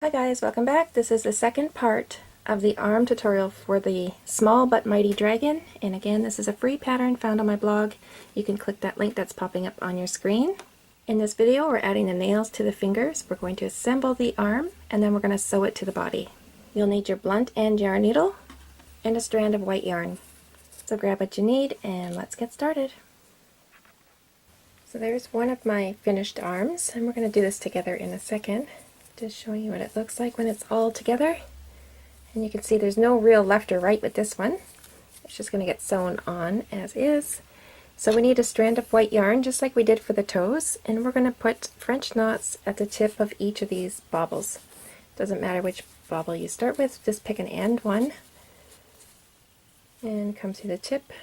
Hi guys, welcome back. This is the second part of the arm tutorial for the Small But Mighty Dragon, and again this is a free pattern found on my blog. You can click that link that's popping up on your screen. In this video we're adding the nails to the fingers. We're going to assemble the arm and then we're going to sew it to the body. You'll need your blunt end yarn needle and a strand of white yarn. So grab what you need and let's get started. So there's one of my finished arms, and we're going to do this together in a second. Just showing you what it looks like when it's all together. And you can see there's no real left or right with this one. It's just going to get sewn on as is. So we need a strand of white yarn just like we did for the toes, and we're going to put French knots at the tip of each of these baubles. Doesn't matter which bauble you start with, just pick an end one and come to the tip.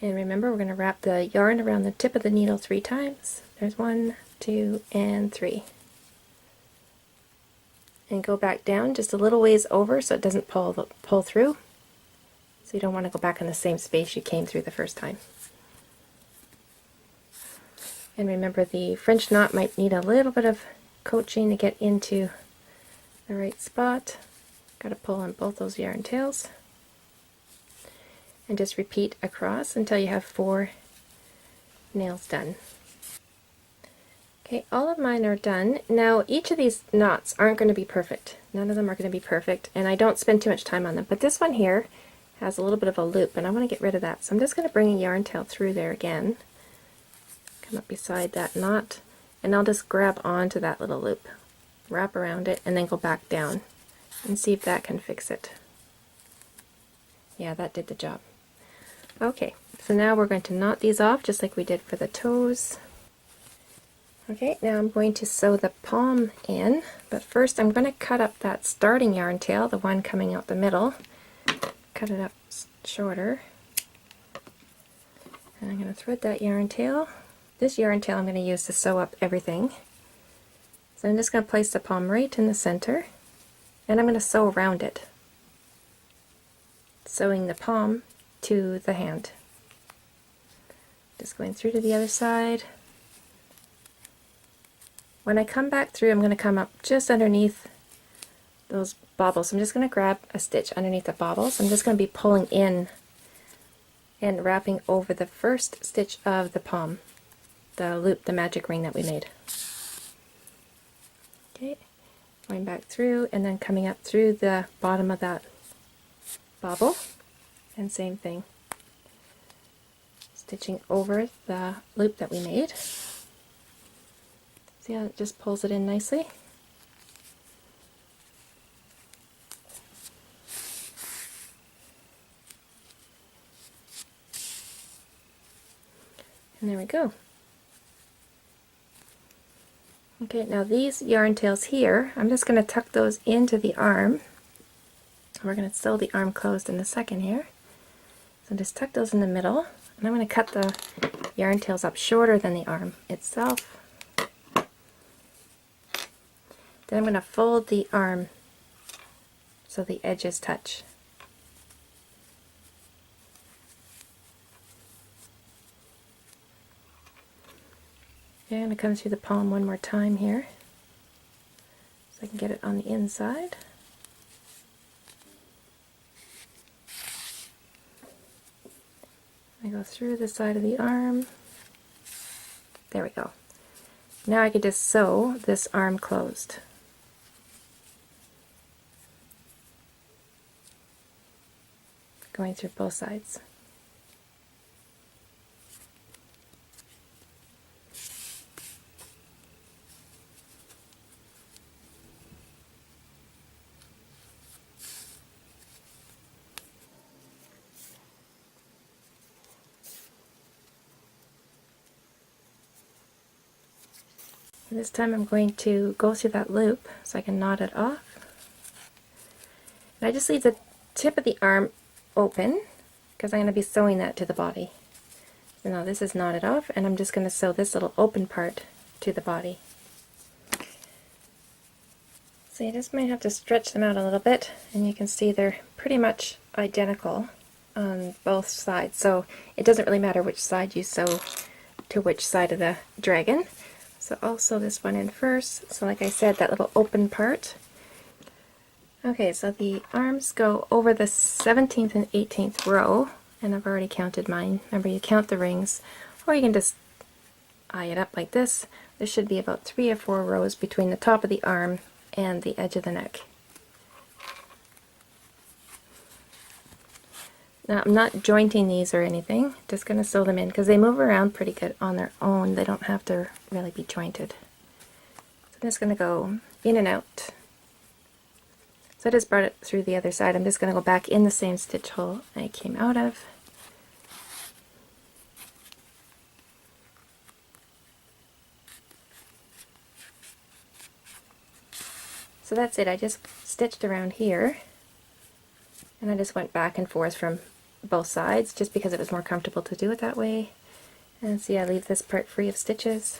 And remember, we're going to wrap the yarn around the tip of the needle 3 times. There's 1, 2, and 3. And go back down just a little ways over so it doesn't pull through. So you don't want to go back in the same space you came through the first time. And remember, the French knot might need a little bit of coaching to get into the right spot. Got to pull on both those yarn tails. And just repeat across until you have 4 nails done. Okay, all of mine are done. Now each of these knots aren't going to be perfect. None of them are going to be perfect, and I don't spend too much time on them. But this one here has a little bit of a loop, and I want to get rid of that. So I'm just going to bring a yarn tail through there again. Come up beside that knot, and I'll just grab onto that little loop. Wrap around it, and then go back down. And see if that can fix it. Yeah, that did the job. Okay, so now we're going to knot these off just like we did for the toes. Okay, now I'm going to sew the palm in, but first I'm going to cut up that starting yarn tail, the one coming out the middle. Cut it up shorter. And I'm going to thread that yarn tail. This yarn tail I'm going to use to sew up everything. So I'm just going to place the palm right in the center, and I'm going to sew around it, sewing the palm to the hand. Just going through to the other side. When I come back through, I'm going to come up just underneath those baubles. I'm just going to grab a stitch underneath the baubles. I'm just going to be pulling in and wrapping over the first stitch of the palm, the loop, the magic ring that we made. Okay, going back through and then coming up through the bottom of that bauble. And same thing, stitching over the loop that we made. See how it just pulls it in nicely? And there we go. Okay, now these yarn tails here, I'm just going to tuck those into the arm. We're going to sew the arm closed in a second here. So just tuck those in the middle, and I'm going to cut the yarn tails up shorter than the arm itself. Then I'm going to fold the arm so the edges touch. Okay, I'm going to come through the palm one more time here so I can get it on the inside. I go through the side of the arm. There we go. Now I can just sew this arm closed. Going through both sides. This time I'm going to go through that loop so I can knot it off. And I just leave the tip of the arm open because I'm going to be sewing that to the body. So now this is knotted off, and I'm just going to sew this little open part to the body. So you just might have to stretch them out a little bit, and you can see they're pretty much identical on both sides. So it doesn't really matter which side you sew to which side of the dragon. So I'll sew this one in first. So like I said, that little open part. Okay, so the arms go over the 17th and 18th row, and I've already counted mine. Remember, you count the rings, or you can just eye it up like this. There should be about 3 or 4 rows between the top of the arm and the edge of the neck. Now I'm not jointing these or anything, just going to sew them in because they move around pretty good on their own. They don't have to really be jointed. So I'm just going to go in and out. So I just brought it through the other side. I'm just going to go back in the same stitch hole I came out of. So that's it. I just stitched around here, and I just went back and forth from both sides just because it was more comfortable to do it that way. And see, I leave this part free of stitches.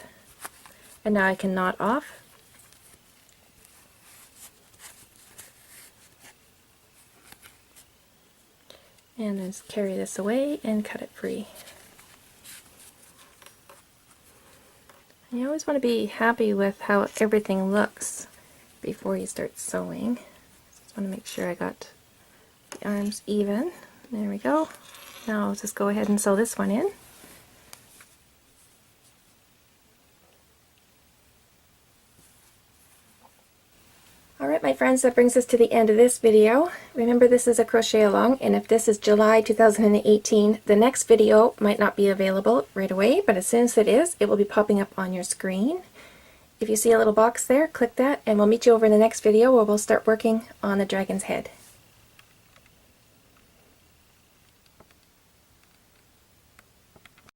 And now I can knot off. And just carry this away and cut it free. And you always want to be happy with how everything looks before you start sewing. Just want to make sure I got the arms even. There we go. Now I'll just go ahead and sew this one in. Alright my friends, that brings us to the end of this video. Remember, this is a crochet along, and if this is July 2018, the next video might not be available right away, but as soon as it is, it will be popping up on your screen. If you see a little box there, click that, and we'll meet you over in the next video where we'll start working on the dragon's head.